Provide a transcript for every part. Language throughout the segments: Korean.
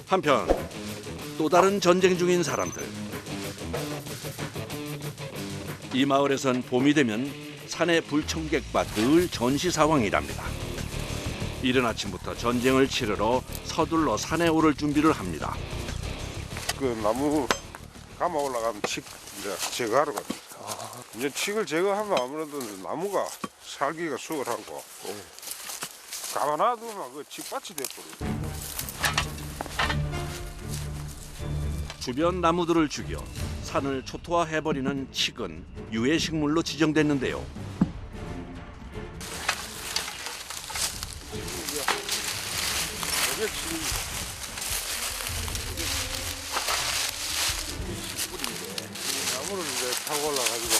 한편 또 다른 전쟁 중인 사람들. 이 마을에선 봄이 되면 산의 불청객과 늘 전시 상황이랍니다. 이른 아침부터 전쟁을 치르러 서둘러 산에 오를 준비를 합니다. 그 나무 감아 올라가면 칡 이제 제거하러 갑니다. 이제 칡을 제거하면 아무래도 나무가 살기가 수월하고 가만놔두면 그 칡밭이 돼버려요. 주변 나무들을 죽여 산을 초토화해버리는 칡은 유해식물로 지정됐는데요. 이게 칡. 나무를 이제 타고 올라가지고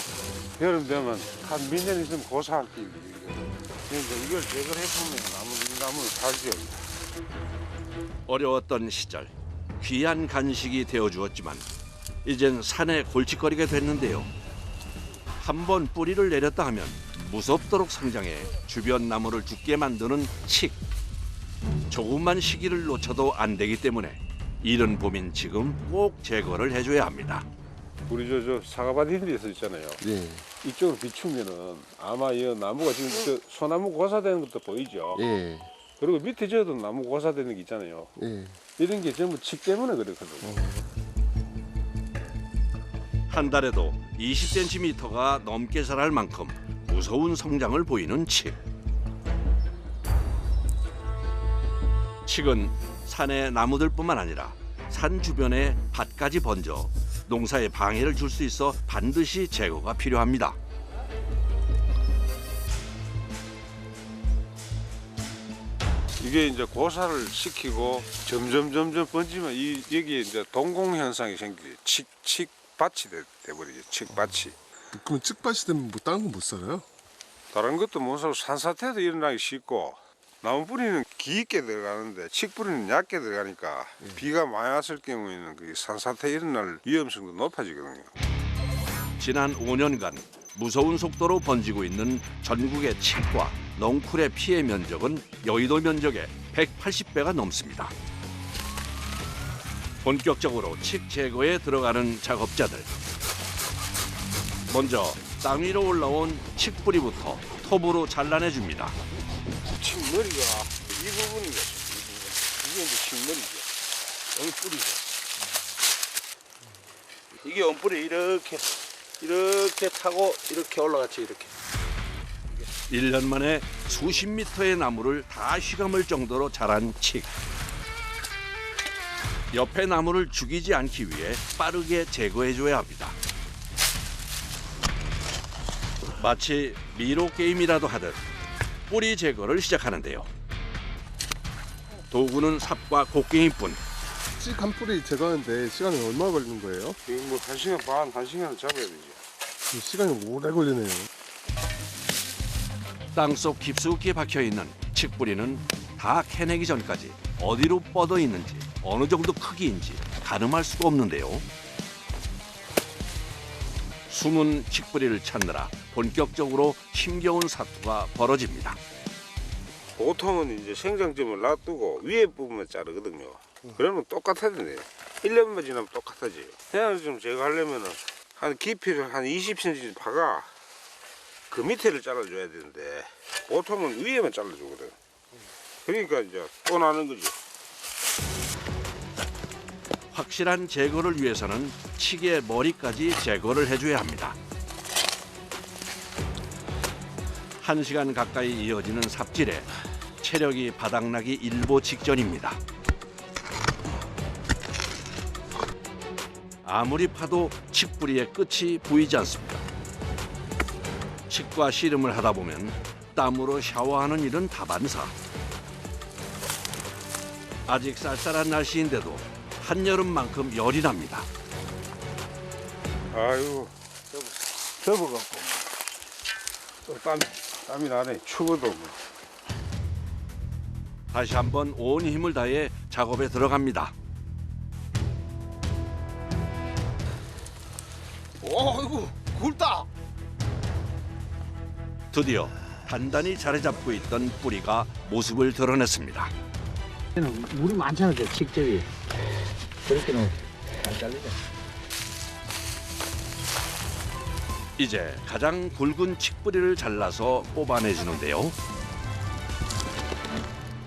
여름 되면 한 몇 년 있으면 고사할 게 그러니까 이걸 제거를 해보면 나무를 살죠. 어려웠던 시절 귀한 간식이 되어주었지만 이젠 산에 골칫거리가 됐는데요. 한번 뿌리를 내렸다 하면 무섭도록 성장해 주변 나무를 죽게 만드는 칡. 조금만 시기를 놓쳐도 안 되기 때문에 이른 봄인 지금 꼭 제거를 해줘야 합니다. 우리 저 사과밭 있는 데서 있잖아요. 네. 이쪽으로 비추면은 아마 이 나무가 지금 저 소나무 고사되는 것도 보이죠. 예. 그리고 밑에 저도 나무 고사되는 게 있잖아요. 예. 이런 게 전부 칡 때문에 그렇거든요. 한 달에도 20cm가 넘게 자랄 만큼 무서운 성장을 보이는 칡. 칡은 산의 나무들뿐만 아니라 산 주변의 밭까지 번져 농사에 방해를 줄 수 있어 반드시 제거가 필요합니다. 이게 이제 고사를 시키고 점점 번지면 여기에 이제 동공 현상이 생기죠. 칡밭이 돼버리죠. 칡밭이. 그러면 칡밭이 되면 뭐 다른 건 못 살아요? 다른 것도 못 살고 산사태도 일어나기 쉽고 나무 뿌리는 깊게 들어가는데 칡 뿌리는 얕게 들어가니까 비가 많이 왔을 경우에는 그 산사태 일어날 위험성도 높아지거든요. 지난 5년간 무서운 속도로 번지고 있는 전국의 칡과 넝쿨의 피해 면적은 여의도 면적의 180배가 넘습니다. 본격적으로 칡 제거에 들어가는 작업자들. 먼저 땅 위로 올라온 칡 뿌리부터 톱으로 잘라내줍니다. 칡머리가 이 부분이죠. 이게 이제 칡머리죠. 여기 뿌리죠. 이게 원뿔이 이렇게 타고 이렇게 올라갔지 이렇게. 1년 만에 수십 미터의 나무를 다 휘감을 정도로 자란 칡. 옆에 나무를 죽이지 않기 위해 빠르게 제거해줘야 합니다. 마치 미로 게임이라도 하듯 뿌리 제거를 시작하는데요. 도구는 삽과 곡괭이뿐. 칡 한 뿌리 제거하는데 시간이 얼마나 걸리는 거예요? 이거 뭐 1시간 반, 1시간을 잡아야 되죠. 시간이 오래 걸리네요. 땅속 깊숙이 박혀있는 칡 뿌리는 다 캐내기 전까지 어디로 뻗어 있는지 어느 정도 크기인지 가늠할 수가 없는데요. 숨은 칡 뿌리를 찾느라 본격적으로 힘겨운 사투가 벌어집니다. 보통은 이제 생장점을 놔두고 위에 부분만 자르거든요. 그러면 똑같아지네요. 1년만 지나면 똑같아져요. 해안을 좀 제거하려면은 한 깊이를 한 20cm 파가 그 밑에를 잘라줘야 되는데 보통은 위에만 잘라주거든. 그러니까 이제 또 나는 거죠. 확실한 제거를 위해서는 칡의 머리까지 제거를 해줘야 합니다. 1시간 가까이 이어지는 삽질에 체력이 바닥나기 일보 직전입니다. 아무리 파도 칡뿌리의 끝이 보이지 않습니다. 칡과 씨름을 하다 보면 땀으로 샤워하는 일은 다반사. 아직 쌀쌀한 날씨인데도 한여름만큼 열이 납니다. 아유, 접어갖고 또 땀이 나네. 추워도 뭐. 다시 한번 온 힘을 다해 작업에 들어갑니다. 어이구 굵다. 드디어 단단히 자리 잡고 있던 뿌리가 모습을 드러냈습니다. 물이 많잖아, 저 칡즙이. 그렇게는 안 잘리죠. 이제 가장 굵은 칡뿌리를 잘라서 뽑아내주는데요.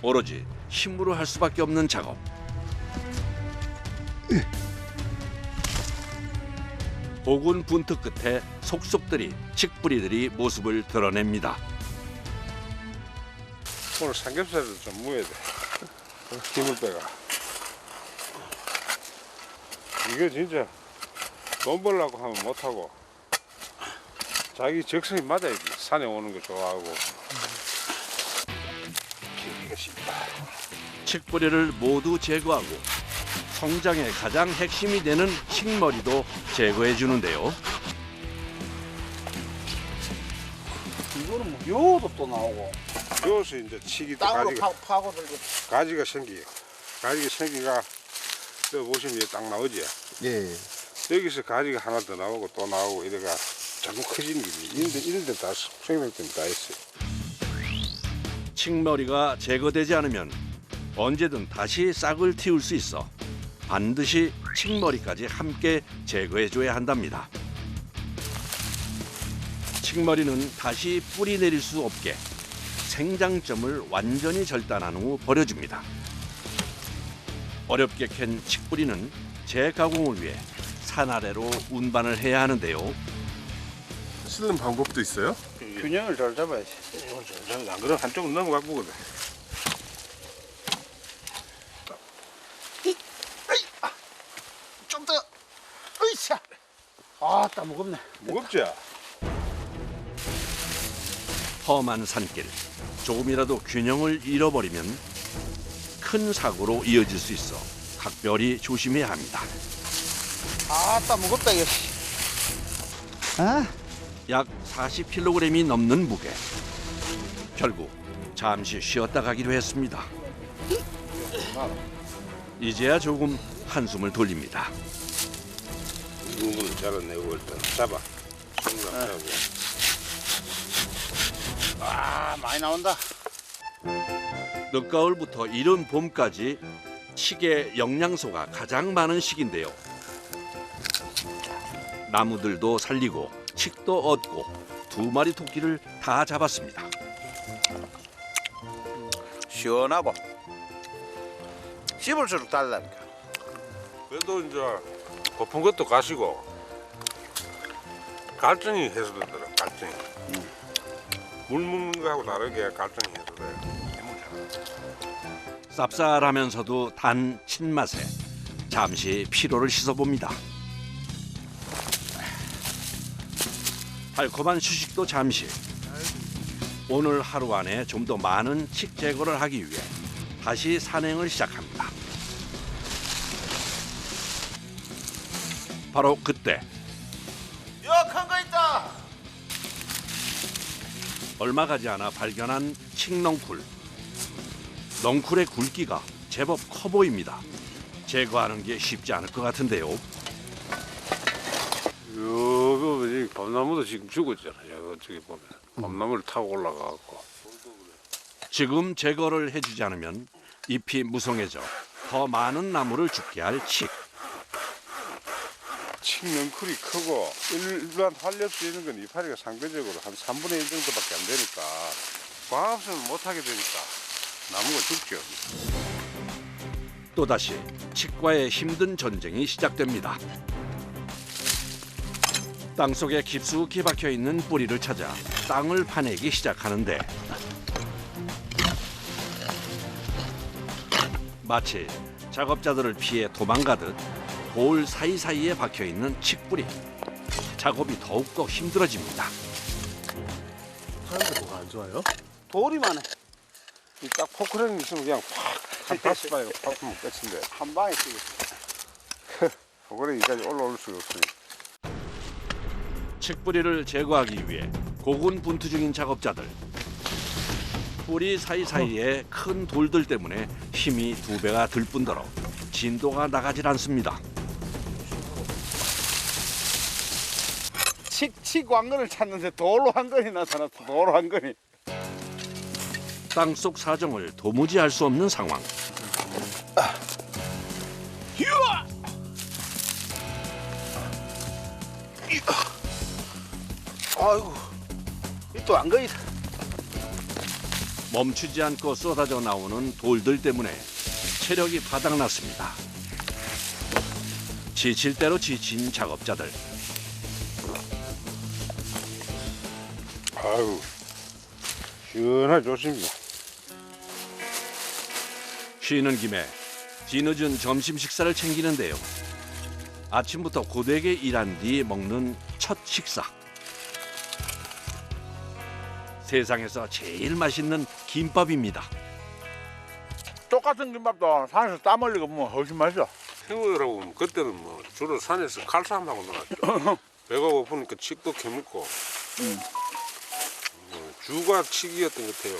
오로지 힘으로 할 수밖에 없는 작업. 고군 분투 끝에 속속들이 칡뿌리들이 모습을 드러냅니다. 오늘 삼겹살을 좀 무어야 돼. 힘을 빼가. 이거 진짜 돈 벌려고 하면 못하고 자기 적성이 맞아야지. 산에 오는 거 좋아하고. 기가 쉽다. 칡뿌리를 모두 제거하고 성장의 가장 핵심이 되는 칡머리도 제거해 주는데요. 이거는 뭐 묘도 또 나오고. 여기서 이제 치기 때 땅으로 가지가, 파고들고. 가지가 생겨요. 가지가 생기가 저 보시면 이게 딱 나오지. 예. 여기서 가지가 하나 더 나오고 또 나오고 이래가 자꾸 커지는 게 이런 데 다 생명 때문에 다 있어요. 칡머리가 제거되지 않으면 언제든 다시 싹을 틔울 수 있어 반드시 칡머리까지 함께 제거해 줘야 한답니다. 칡머리는 다시 뿌리 내릴 수 없게 생장점을 완전히 절단한 후 버려줍니다. 어렵게 캔 칡뿌리는 재가공을 위해 산 아래로 운반을 해야 하는데요. 실는 방법도 있어요? 균형을 잘 잡아야지. 안 그러면 한쪽은 넘어가 보거든. 좀 더. 으이차. 아따 무겁네. 무겁지? 험한 산길, 조금이라도 균형을 잃어버리면 큰 사고로 이어질 수 있어 각별히 조심해야 합니다. 아따 무겁다 이거. 아? 약 40kg이 넘는 무게. 결국 잠시 쉬었다 가기로 했습니다. 이제야 조금 한숨을 돌립니다. 눈물을 잘라내고 일단 잡아. 손으로 잡고. 아 많이 나온다. 늦가을부터 이른 봄까지 칡의 영양소가 가장 많은 시기인데요. 나무들도 살리고 칡도 얻고 2마리 토끼를 다 잡았습니다. 시원하고 씹을수록 달라니까. 그래도 이제 고픈 것도 가시고 갈증이 해소되더라. 갈증이. 물 먹는 거하고 다르게 갈증이 해소돼. 쌉쌀하면서도 단 신맛에 잠시 피로를 씻어봅니다. 달콤한 휴식도 잠시. 오늘 하루 안에 좀 더 많은 칡 제거를 하기 위해 다시 산행을 시작합니다. 바로 그때 큰 거 있다. 얼마 가지 않아 발견한 칡넝쿨. 넝쿨의 굵기가 제법 커 보입니다. 제거하는 게 쉽지 않을 것 같은데요. 이거 이 밤나무도 지금 죽었잖아요. 저기 보면 밤나무를 타고 올라가고. 지금 제거를 해주지 않으면 잎이 무성해져 더 많은 나무를 죽게 할 칡. 칡넝쿨이 크고 일반 활렵수 있는 건 이파리가 상대적으로 한 3분의 1 정도밖에 안 되니까 광합성을 못하게 되니까 나무가 죽죠. 또다시 칡과의 힘든 전쟁이 시작됩니다. 땅속에 깊숙이 박혀있는 뿌리를 찾아 땅을 파내기 시작하는데 마치 작업자들을 피해 도망가듯 돌 사이사이에 박혀있는 칡뿌리. 작업이 더욱더 힘들어집니다. 사람들 뭐가 안 좋아요? 돌이만 해. 이 딱 포크레인 있으면 그냥 확한 5방에 팍 하면 끝인데 한 방에 쓰겠어. 포크레인까지 올라올 수가 없으니. 칡뿌리를 제거하기 위해 고군 분투 중인 작업자들. 뿌리 사이사이에 큰 돌들 때문에 힘이 2배가 들 뿐더러 진도가 나가질 않습니다. 칡 왕건을 찾는데 돌로 한 건이 나타났어. 돌로 한 건이. 땅속 사정을 도무지 알 수 없는 상황. 이야! 아이고, 이 또 안 거이다. 멈추지 않고 쏟아져 나오는 돌들 때문에 체력이 바닥났습니다. 지칠 대로 지친 작업자들. 아유, 시원하게 좋습니다. 쉬는 김에 뒤늦은 점심 식사를 챙기는데요. 아침부터 고되게 일한 뒤 먹는 첫 식사. 세상에서 제일 맛있는 김밥입니다. 똑같은 김밥도 산에서 땀 흘리고 뭐 훨씬 맛있어. 생각해보면 그때는 뭐 주로 산에서 칼싸움하고 놀았죠. 배가 고프니까 칡도 캐먹고 주가 칡이었던 것 같아요.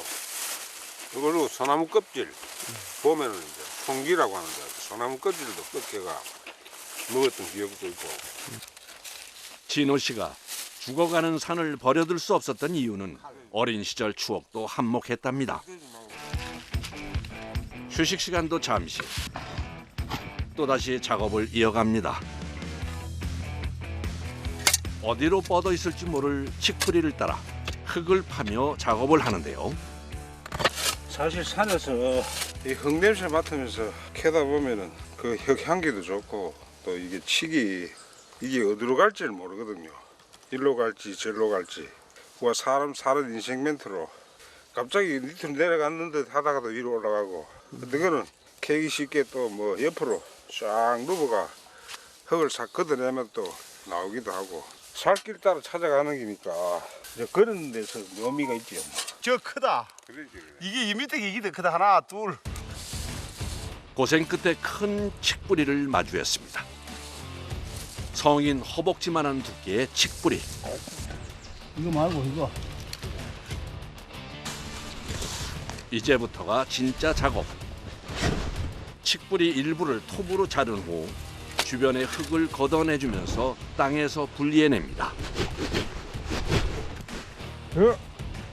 이걸로 소나무 껍질 보면은 이제 송기라고 하는데 소나무 껍질도 꺾여가 먹었던 기억도 있고. 진호 씨가 죽어가는 산을 버려둘 수 없었던 이유는 어린 시절 추억도 한몫했답니다. 휴식 시간도 잠시. 또다시 작업을 이어갑니다. 어디로 뻗어 있을지 모를 칡뿌리를 따라 흙을 파며 작업을 하는데요. 사실 산에서 이 흙 냄새 맡으면서 캐다 보면은 그 흙 향기도 좋고 또 이게 칡이 이게 어디로 갈지를 모르거든요. 일로 갈지 저로 갈지. 우와 사람 사는 인생 멘트로 갑자기 밑으로 내려갔는데 하다가도 위로 올라가고. 근데 그거는 캐기 쉽게 또 뭐 옆으로 쫙 누버가 흙을 싹 걷어내면 또 나오기도 하고. 살길 따라 찾아가는 기니까 이제 그런 데서 묘미가 있죠. 저 크다. 그러지. 이게 이 밑에 이게 더 크다. 하나, 둘. 고생 끝에 큰 칡뿌리를 마주했습니다. 성인 허벅지만한 두께의 칡뿌리. 이거 말고 이거. 이제부터가 진짜 작업. 칡뿌리 일부를 톱으로 자른 후 주변의 흙을 걷어내주면서 땅에서 분리해냅니다.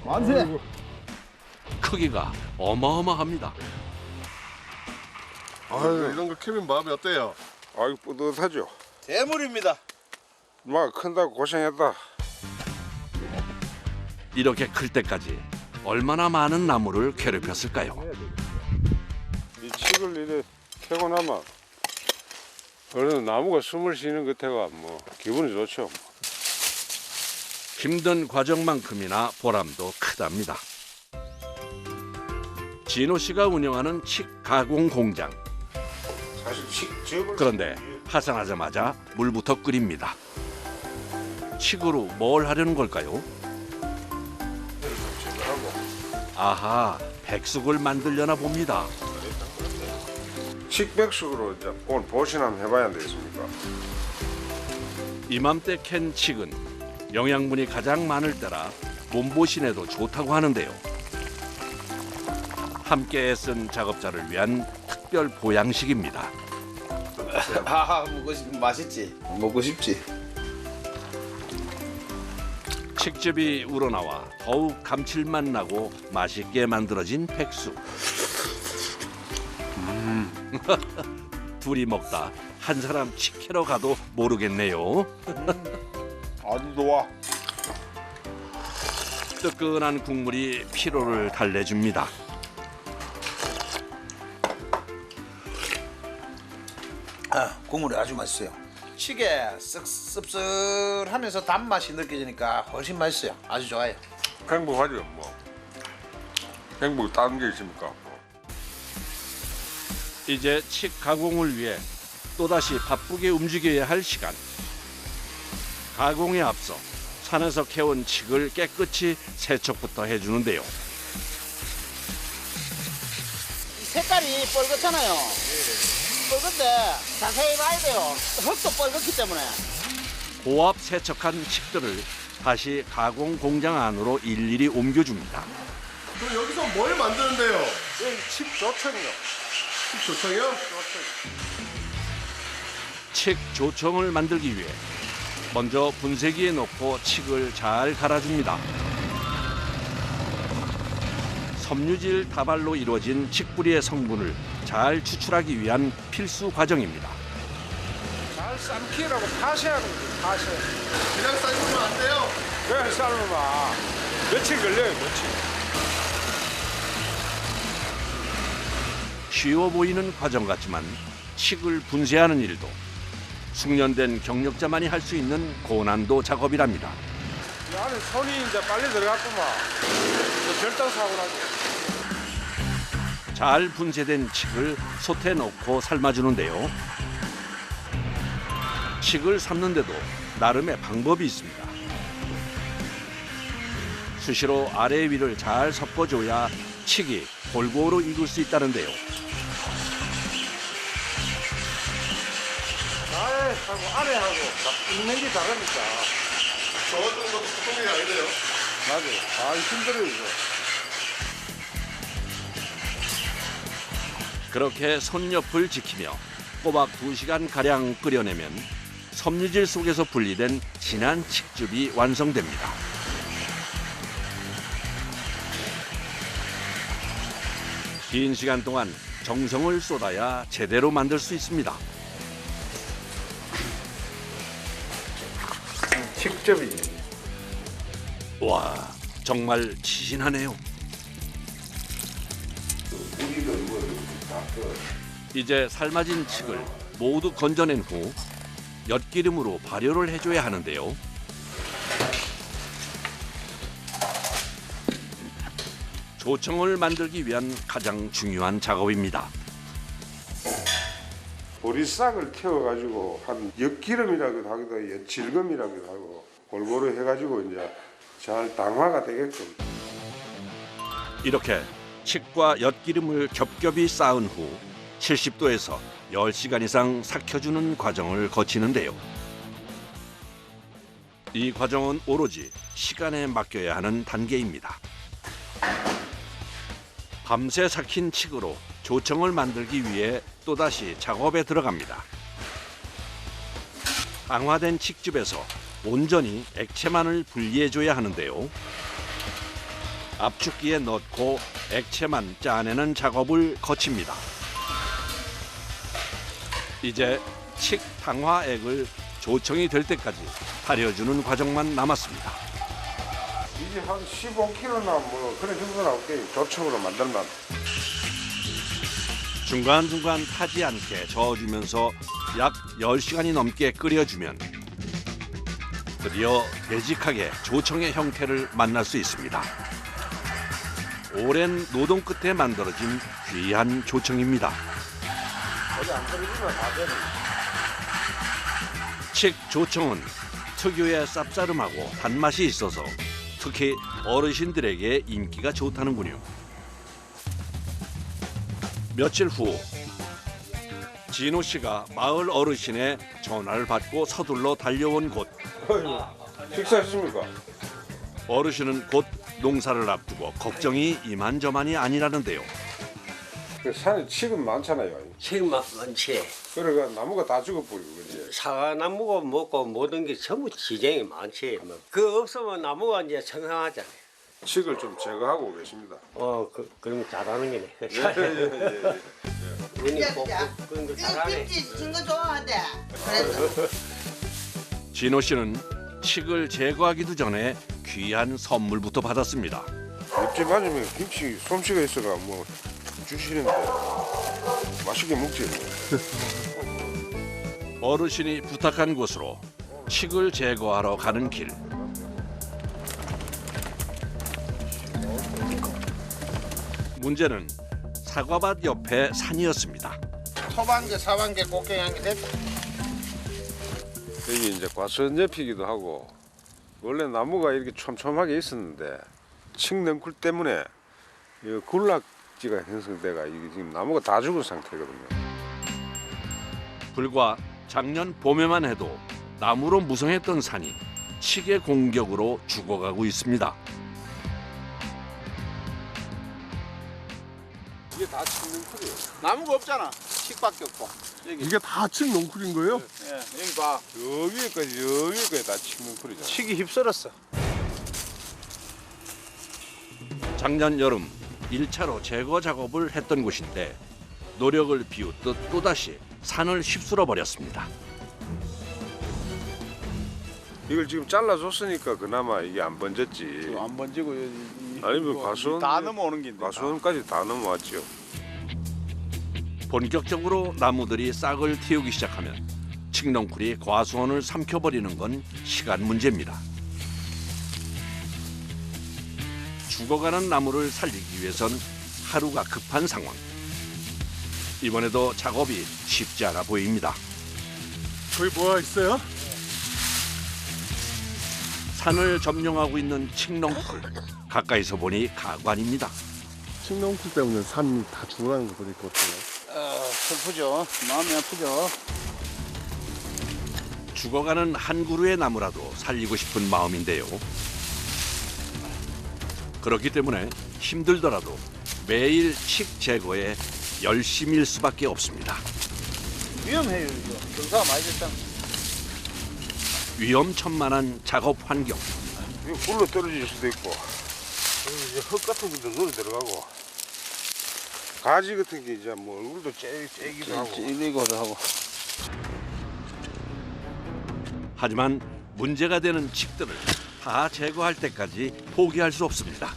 만세. 크기가 어마어마합니다. 아유, 이런 거 캐면 마음이 어때요? 아이고 뿌듯하죠. 대물입니다. 막 큰다고 고생했다. 이렇게 클 때까지 얼마나 많은 나무를 괴롭혔을까요? 이 칡을 이래 캐고 나면 그래도 나무가 숨을 쉬는 것에가 뭐 기분이 좋죠. 힘든 과정만큼이나 보람도 크답니다. 진호 씨가 운영하는 칡 가공 공장. 사실 칡을 그런데 하산하자마자 물부터 끓입니다. 칡으로 뭘 하려는 걸까요? 아하, 백숙을 만들려나 봅니다. 칡백숙으로 이제 오늘 보신 한번 해봐야 안 되겠습니까? 이맘때 캔 칡은 영양분이 가장 많을 때라 몸보신에도 좋다고 하는데요. 함께 애쓴 작업자를 위한 특별 보양식입니다. 맛있지. 먹고 싶지. 칡즙이 우러나와 더욱 감칠맛 나고 맛있게 만들어진 백숙. 둘이 먹다 한 사람 칡캐러 가도 모르겠네요. 아주 좋아. 뜨끈한 국물이 피로를 달래줍니다. 국물이 아주 맛있어요. 찌개 씁쓸하면서 단맛이 느껴지니까 훨씬 맛있어요. 아주 좋아요. 행복하죠. 뭐 행복이 다른 게 있습니까? 이제 칡 가공을 위해 또다시 바쁘게 움직여야 할 시간. 가공에 앞서 산에서 캐온 칡을 깨끗이 세척부터 해주는데요. 색깔이 뻘겋잖아요. 뻘겋데 자세히 봐야 돼요. 흙도 뻘겋기 때문에. 고압 세척한 칡들을 다시 가공 공장 안으로 일일이 옮겨줍니다. 그럼 여기서 뭘 만드는데요? 칡 조청이요. 칡 조청이요? 칡 조청을 만들기 위해 먼저 분쇄기에 넣고 칡을 잘 갈아줍니다. 섬유질 다발로 이루어진 칡뿌리의 성분을 잘 추출하기 위한 필수 과정입니다. 잘 삶기라고 파셔야 됩니다. 파셔. 그냥 삶으면 안 돼요. 그냥 삶으면 며칠 걸려요. 며칠. 쉬워 보이는 과정 같지만 칡을 분쇄하는 일도 숙련된 경력자만이 할 수 있는 고난도 작업이랍니다. 이 안에 손이 이제 빨리 들어갔구만. 별당 사고 나고. 잘 분쇄된 칡을 솥에 넣고 삶아주는데요. 칡을 삶는데도 나름의 방법이 있습니다. 수시로 아래 위를 잘 섞어줘야 칡이 골고루 익을 수 있다는데요. 아래하고 아래하고 있는 게 다르니까. 저 정도도 보통 일이 아니네요. 맞아요. 힘들어요 이거. 그렇게 손옆을 지키며 꼬박 2시간가량 끓여내면 섬유질 속에서 분리된 진한 칡즙이 완성됩니다. 긴 시간 동안 정성을 쏟아야 제대로 만들 수 있습니다. 직접이지. 와, 정말 치신하네요. 이제 삶아진 칡을 모두 건져낸 후 엿기름으로 발효를 해줘야 하는데요. 조청을 만들기 위한 가장 중요한 작업입니다. 보리싹을 태워가지고 한 엿기름이라고도 하기도 엿질금이라고도 하고 골고루 해가지고 이제 잘 당화가 되게끔. 이렇게 칡과 엿기름을 겹겹이 쌓은 후 70도에서 10시간 이상 삭혀주는 과정을 거치는데요. 이 과정은 오로지 시간에 맡겨야 하는 단계입니다. 밤새 삭힌 칡으로 조청을 만들기 위해 또다시 작업에 들어갑니다. 강화된 칡즙에서 온전히 액체만을 분리해줘야 하는데요. 압축기에 넣고 액체만 짜내는 작업을 거칩니다. 이제 칡 당화액을 조청이 될 때까지 달여주는 과정만 남았습니다. 이게 한 15kg나 뭐 그런 정도 나올게요. 조청으로 만들면. 중간중간 타지 않게 저어주면서 약 10시간이 넘게 끓여주면 드디어 되직하게 조청의 형태를 만날 수 있습니다. 오랜 노동 끝에 만들어진 귀한 조청입니다. 어디 안 끓이면 다 되네. 칡 조청은 특유의 쌉싸름하고 단맛이 있어서 특히 어르신들에게 인기가 좋다는군요. 며칠 후 진호 씨가 마을 어르신의 전화를 받고 서둘러 달려온 곳. 식사했습니까? 어르신은 곧 농사를 앞두고 걱정이 이만저만이 아니라는데요. 그 산에 칡은 많잖아요. 지금 많지. 그래가 나무가 다 죽어버리고 그지. 사과나무가 먹고 모든 게 전부 지정이 많지. 뭐. 그 없으면 나무가 이제 청상하잖아요. 칡을 좀 제거하고 계십니다. 그럼 잘하는 게네. 예. 운이 뽑고 그런 거 잘하네. 김치 진거 좋아하대. 그래서 진호 씨는 칡을 제거하기도 전에 귀한 선물부터 받았습니다. 옆집 맞으면 김치 솜씨가 있어가 뭐 주시는데 맛있게 먹지. 어르신이 부탁한 곳으로 칡을 제거하러 가는 길. 문제는 사과밭 옆에 산이었습니다. 초반계, 사반계, 꽃게향기 됐다. 여기 이제 과수원옆이기도 하고 원래 나무가 이렇게 촘촘하게 있었는데 칡넝쿨 때문에 이 군락지가 형성돼가 이게 지금 나무가 다 죽은 상태거든요. 불과 작년 봄에만 해도 나무로 무성했던 산이 칡의 공격으로 죽어가고 있습니다. 이게 다 칡넝쿨이에요. 나무가 없잖아. 칡밖에 없고. 여기, 이게 다 칡 넝쿨인 거예요? 예, 여기 봐. 저 위에까지 다 칡넝쿨이죠. 칡이 휩쓸었어. 작년 여름 1차로 제거 작업을 했던 곳인데 노력을 비웃듯 또다시 산을 휩쓸어 버렸습니다. 이걸 지금 잘라줬으니까 그나마 이게 안 번졌지. 안 번지고 아니면 과수원 다 넘어오는 게 과수원까지 다 넘어왔죠. 본격적으로 나무들이 싹을 틔우기 시작하면 칡넝쿨이 과수원을 삼켜버리는 건 시간 문제입니다. 죽어가는 나무를 살리기 위해선 하루가 급한 상황. 이번에도 작업이 쉽지 않아 보입니다. 거기 뭐가 있어요? 산을 점령하고 있는 칡넝쿨. 가까이서 보니 가관입니다. 칡넝쿨 때문에 산이 다 죽어가는 거 보니까 어때요? 슬프죠. 마음이 아프죠. 죽어가는 한 그루의 나무라도 살리고 싶은 마음인데요. 그렇기 때문에 힘들더라도 매일 칡 제거에 열심일 수밖에 없습니다. 위험해요, 이거. 경사가 많이 됐잖아. 위험천만한 작업 환경. 이거 굴러 떨어질 수도 있고 이제 흙 같은 것도 눈에 들어가고 가지 같은 게 이제 뭐 얼굴도 째기도 하고. 찔리고도 하고. 하지만 문제가 되는 칡들을 다 제거할 때까지 포기할 수 없습니다.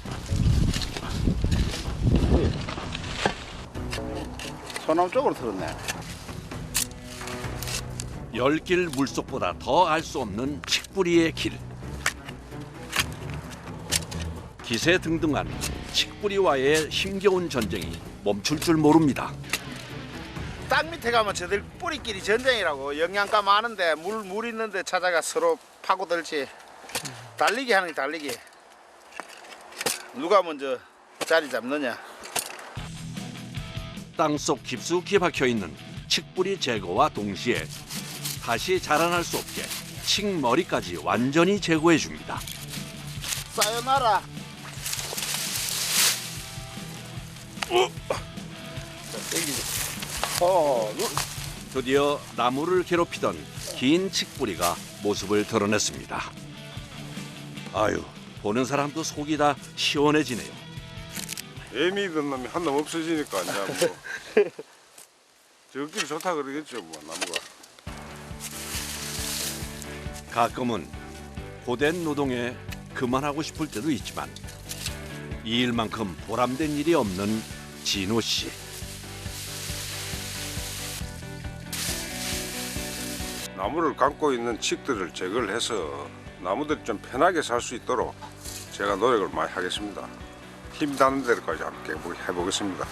소나무 쪽으로 틀었네. 열길 물속보다 더 알 수 없는 칡뿌리의 길. 기세등등한 칡뿌리와의 힘겨운 전쟁이 멈출 줄 모릅니다. 땅 밑에 가면 저들 뿌리끼리 전쟁이라고. 영양가 많은데 물 있는데 찾아가 서로 파고들지. 달리기 하는 게 달리기. 누가 먼저 자리 잡느냐. 땅속 깊숙이 박혀있는 칡뿌리 제거와 동시에 다시 자라날 수 없게 칡머리까지 완전히 제거해 줍니다. 사요나라. 드디어 나무를 괴롭히던 긴 칡뿌리가 모습을 드러냈습니다. 아유, 보는 사람도 속이 다 시원해지네요. 애미던 놈이 한 놈 없어지니까 이제 뭐 저끼리 좋다 그러겠죠 뭐 나무가. 가끔은 고된 노동에 그만하고 싶을 때도 있지만 이 일만큼 보람된 일이 없는 진호 씨. 나무를 감고 있는 칡들을 제거를 해서 나무들이 좀 편하게 살 수 있도록 제가 노력을 많이 하겠습니다. 힘 닿는 데까지 함께 해보겠습니다.